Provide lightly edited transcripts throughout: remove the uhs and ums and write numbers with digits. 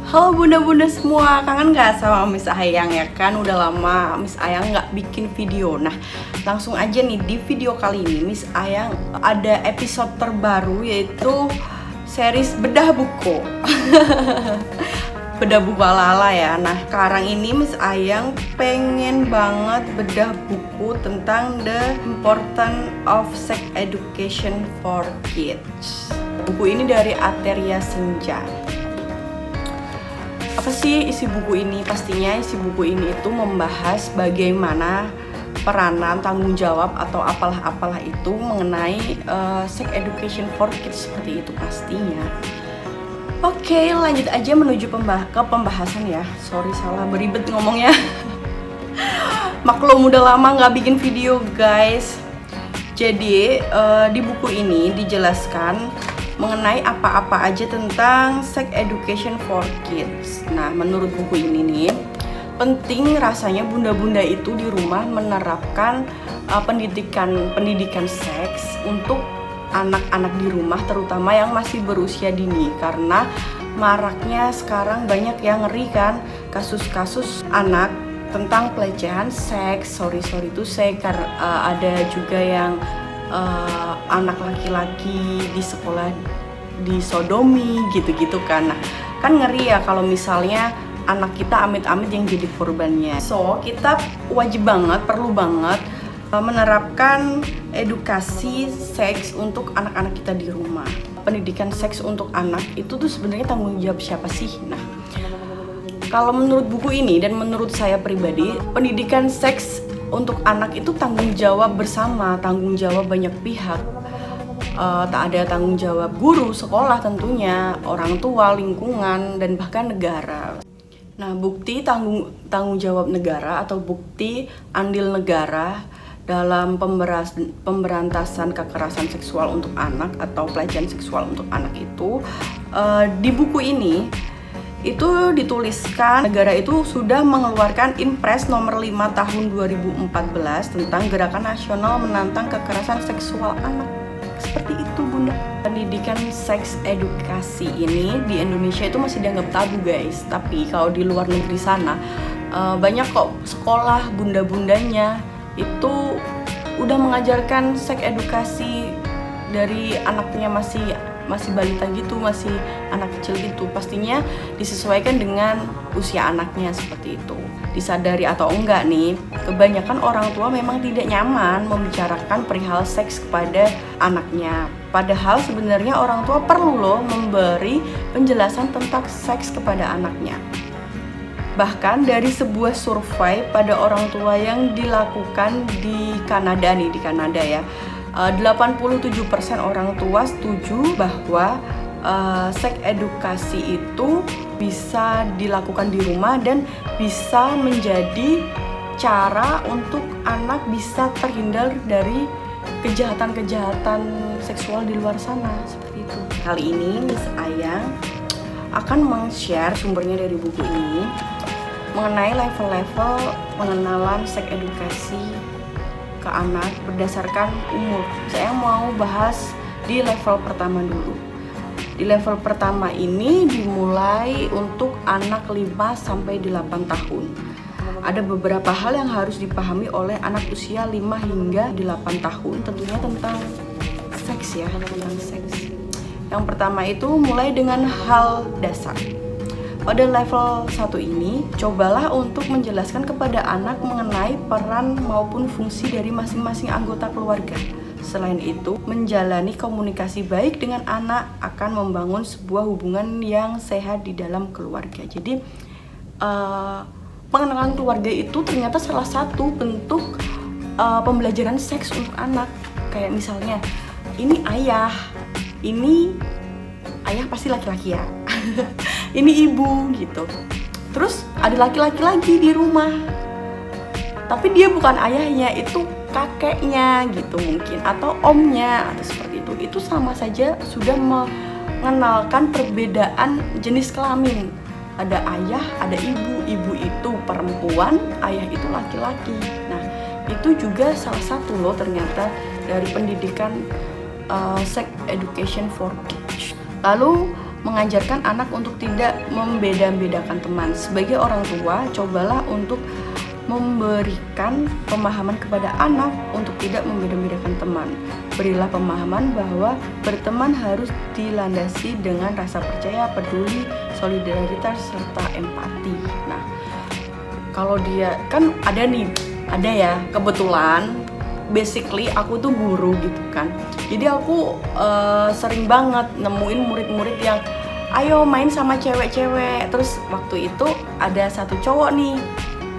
Halo bunda-bunda semua, kangen gak sama Miss Ayang ya kan? Udah lama Miss Ayang gak bikin video. Nah, langsung aja nih di video kali ini Miss Ayang ada episode terbaru yaitu series bedah buku. Bedah buku ala-ala ya. Nah, sekarang ini Miss Ayang pengen banget bedah buku tentang The Importance of Sex Education for Kids. Buku ini dari Ateria Senja. Apa sih isi buku ini? Pastinya isi buku ini itu membahas bagaimana peranan, tanggung jawab atau apalah itu mengenai sex education for kids seperti itu pastinya. Oke, lanjut aja menuju ke pembahasan ya. Sorry salah beribet ngomongnya. Maklum udah lama nggak bikin video guys. Jadi di buku ini dijelaskan mengenai apa-apa aja tentang sex education for kids. Nah, menurut buku ini nih, penting rasanya bunda-bunda itu di rumah menerapkan pendidikan seks untuk anak-anak di rumah, terutama yang masih berusia dini, karena maraknya sekarang banyak yang ngeri kan kasus-kasus anak tentang pelecehan seks. Sorry to say, ada juga yang anak laki-laki di sekolah disodomi gitu-gitu kan. Nah, kan ngeri ya kalau misalnya anak kita amit-amit yang jadi korbannya. So, kita wajib banget, perlu banget menerapkan edukasi seks untuk anak-anak kita di rumah. Pendidikan seks untuk anak itu tuh sebenarnya tanggung jawab siapa sih? Nah, kalau menurut buku ini dan menurut saya pribadi, pendidikan seks untuk anak itu tanggung jawab bersama, tanggung jawab banyak pihak. Tak ada tanggung jawab guru, sekolah tentunya, orang tua, lingkungan, dan bahkan negara. Nah, bukti tanggung jawab negara atau bukti andil negara dalam pemberantasan kekerasan seksual untuk anak atau pelecehan seksual untuk anak itu di buku ini itu dituliskan negara itu sudah mengeluarkan Impres nomor 5 tahun 2014 tentang Gerakan Nasional Menantang Kekerasan Seksual Anak. Seperti itu bunda. Pendidikan seks edukasi ini di Indonesia itu masih dianggap tabu guys. Tapi kalau di luar negeri sana banyak kok sekolah bunda-bundanya itu udah mengajarkan seks edukasi dari anaknya masih balita gitu, masih anak kecil gitu. Pastinya disesuaikan dengan usia anaknya seperti itu. Disadari atau enggak nih, kebanyakan orang tua memang tidak nyaman membicarakan perihal seks kepada anaknya. Padahal sebenarnya orang tua perlu loh memberi penjelasan tentang seks kepada anaknya. Bahkan dari sebuah survei pada orang tua yang dilakukan di Kanada ya, 87% orang tua setuju bahwa seks edukasi itu bisa dilakukan di rumah dan bisa menjadi cara untuk anak bisa terhindar dari kejahatan-kejahatan seksual di luar sana seperti itu. Kali ini Miss Ayang akan meng-share sumbernya dari buku ini mengenai level-level pengenalan seks edukasi ke anak berdasarkan umur. Saya mau bahas di level pertama dulu. Di level pertama ini dimulai untuk anak 5 sampai 8 tahun. Ada beberapa hal yang harus dipahami oleh anak usia 5 hingga 8 tahun, tentunya tentang seks ya, tentang seks. Yang pertama itu mulai dengan hal dasar. Pada level 1 ini, cobalah untuk menjelaskan kepada anak mengenai peran maupun fungsi dari masing-masing anggota keluarga. Selain itu, menjalani komunikasi baik dengan anak akan membangun sebuah hubungan yang sehat di dalam keluarga. Jadi, pengenalan keluarga itu ternyata salah satu bentuk pembelajaran seks untuk anak. Kayak misalnya, ini ayah pasti laki-laki ya. Ini ibu gitu. Terus ada laki-laki lagi di rumah, tapi dia bukan ayahnya, itu kakeknya gitu mungkin, atau omnya atau seperti itu. Itu sama saja sudah mengenalkan perbedaan jenis kelamin. Ada ayah, ada ibu. Ibu itu perempuan, ayah itu laki-laki. Nah, itu juga salah satu loh ternyata dari pendidikan sex education for kids. Lalu mengajarkan anak untuk tidak membeda-bedakan teman. Sebagai orang tua, cobalah untuk memberikan pemahaman kepada anak untuk tidak membeda-bedakan teman. Berilah pemahaman bahwa berteman harus dilandasi dengan rasa percaya, peduli, solidaritas, serta empati. Nah, kalau dia kan ada ya, kebetulan basically aku tuh guru gitu kan. Jadi aku sering banget nemuin murid-murid yang ayo main sama cewek-cewek. Terus waktu itu ada satu cowok nih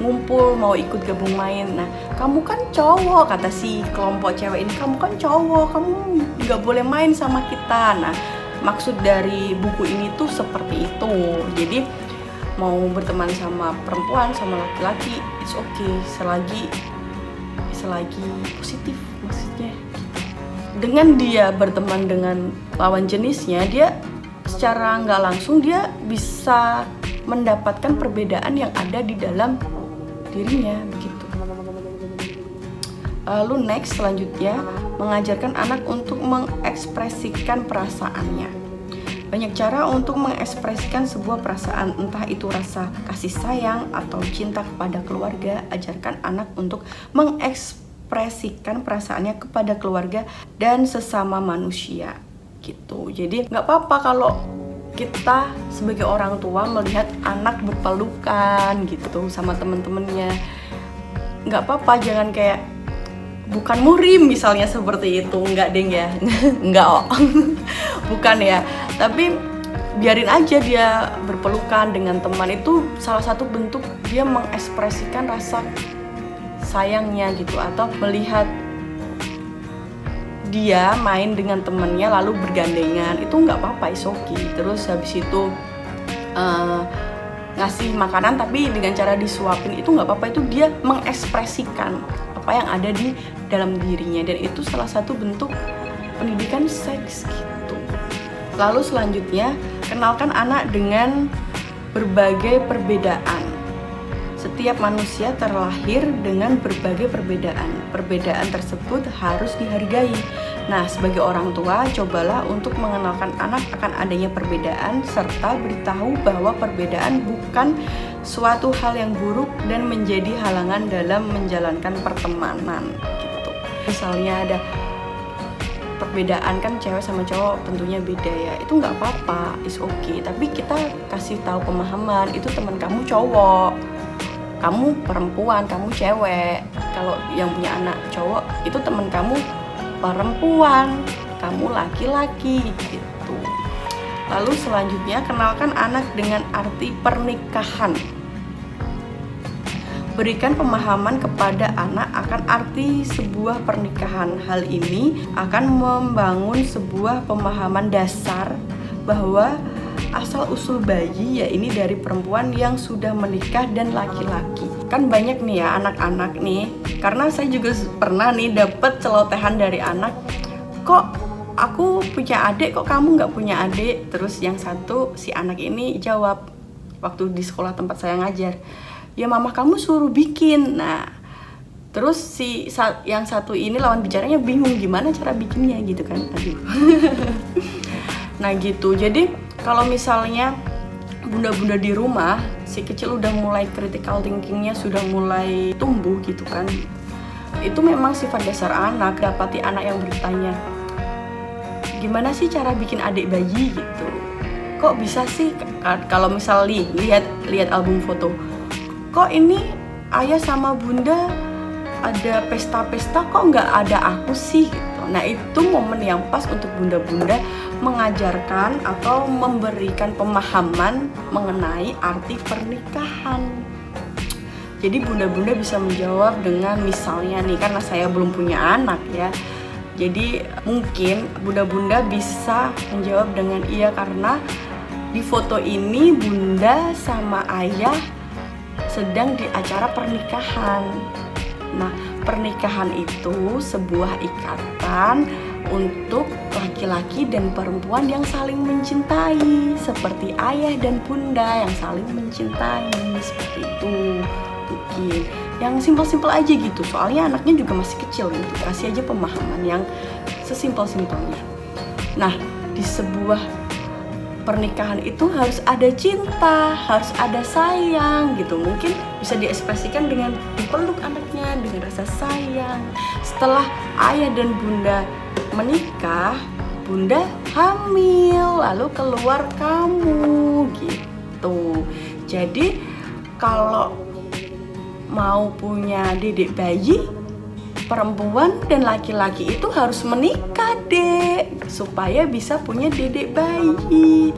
ngumpul mau ikut gabung main. Nah, kamu kan cowok, kata si kelompok cewek ini, kamu kan cowok, kamu nggak boleh main sama kita. Nah, maksud dari buku ini tuh seperti itu. Jadi mau berteman sama perempuan, sama laki-laki, it's okay selagi positif maksudnya. Dengan dia berteman dengan lawan jenisnya, dia secara nggak langsung dia bisa mendapatkan perbedaan yang ada di dalam dirinya begitu. Lalu next selanjutnya, mengajarkan anak untuk mengekspresikan perasaannya. Banyak cara untuk mengekspresikan sebuah perasaan, entah itu rasa kasih sayang atau cinta kepada keluarga. Ajarkan anak untuk mengekspresikan perasaannya kepada keluarga dan sesama manusia gitu. Jadi nggak apa-apa kalau kita sebagai orang tua melihat anak berpelukan gitu sama temen-temennya. Nggak apa-apa, jangan kayak bukan murim misalnya seperti itu. Nggak deng ya. Nggak bukan ya, tapi biarin aja dia berpelukan dengan teman. Itu salah satu bentuk dia mengekspresikan rasa sayangnya gitu, atau melihat dia main dengan temennya lalu bergandengan, itu nggak apa-apa, is okay. Terus habis itu ngasih makanan tapi dengan cara disuapin, itu nggak apa-apa. Itu dia mengekspresikan apa yang ada di dalam dirinya, dan itu salah satu bentuk pendidikan seks gitu. Lalu selanjutnya, kenalkan anak dengan berbagai perbedaan. Setiap manusia terlahir dengan berbagai perbedaan. Perbedaan tersebut harus dihargai. Nah, sebagai orang tua, cobalah untuk mengenalkan anak akan adanya perbedaan, serta beritahu bahwa perbedaan bukan suatu hal yang buruk dan menjadi halangan dalam menjalankan pertemanan gitu. Misalnya ada perbedaan kan, cewek sama cowok tentunya beda ya, itu nggak apa-apa, is okay. Tapi kita kasih tahu pemahaman, itu teman kamu cowok, kamu perempuan, kamu cewek. Kalau yang punya anak cowok, itu teman kamu perempuan, kamu laki-laki gitu. Lalu selanjutnya, kenalkan anak dengan arti pernikahan. Berikan pemahaman kepada anak akan arti sebuah pernikahan. Hal ini akan membangun sebuah pemahaman dasar bahwa asal-usul bayi ya ini dari perempuan yang sudah menikah dan laki-laki. Kan banyak nih ya anak-anak nih, karena saya juga pernah nih dapet celotehan dari anak, kok aku punya adik, kok kamu nggak punya adik? Terus yang satu, si anak ini jawab waktu di sekolah tempat saya ngajar, ya mama kamu suruh bikin. Nah, terus yang satu ini lawan bicaranya bingung gimana cara bikinnya gitu kan. Aduh. Nah gitu, jadi kalau misalnya bunda-bunda di rumah, si kecil udah mulai critical thinkingnya sudah mulai tumbuh gitu kan, itu memang sifat dasar anak. Dapati anak yang bertanya, gimana sih cara bikin adik bayi gitu, kok bisa sih, kalau misal lihat album foto, kok ini ayah sama bunda ada pesta-pesta kok nggak ada aku sih gitu. Nah itu momen yang pas untuk bunda-bunda mengajarkan atau memberikan pemahaman mengenai arti pernikahan. Jadi bunda-bunda bisa menjawab dengan misalnya nih, karena saya belum punya anak ya, jadi mungkin bunda-bunda bisa menjawab dengan iya, karena di foto ini bunda sama ayah sedang di acara pernikahan. Nah, pernikahan itu sebuah ikatan untuk laki-laki dan perempuan yang saling mencintai, seperti ayah dan bunda yang saling mencintai, seperti itu. Mungkin yang simpel-simpel aja gitu, soalnya anaknya juga masih kecil gitu, kasih aja pemahaman yang sesimpel-simpelnya. Nah, di sebuah pernikahan itu harus ada cinta, harus ada sayang gitu. Mungkin bisa diekspresikan dengan dipeluk anaknya dengan rasa sayang. Setelah ayah dan bunda menikah, bunda hamil, lalu keluar kamu gitu. Jadi kalau mau punya dedek bayi, perempuan dan laki-laki itu harus menikah, Dek, supaya bisa punya dedek bayi.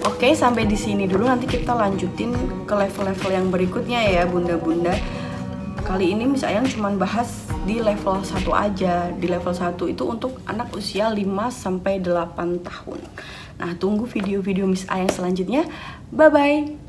Oke, sampai di sini dulu, nanti kita lanjutin ke level-level yang berikutnya ya, bunda-bunda. Kali ini Miss Ayang cuma bahas di level 1 aja. Di level 1 itu untuk anak usia 5-8 tahun. Nah, tunggu video-video Miss Ayang selanjutnya. Bye-bye.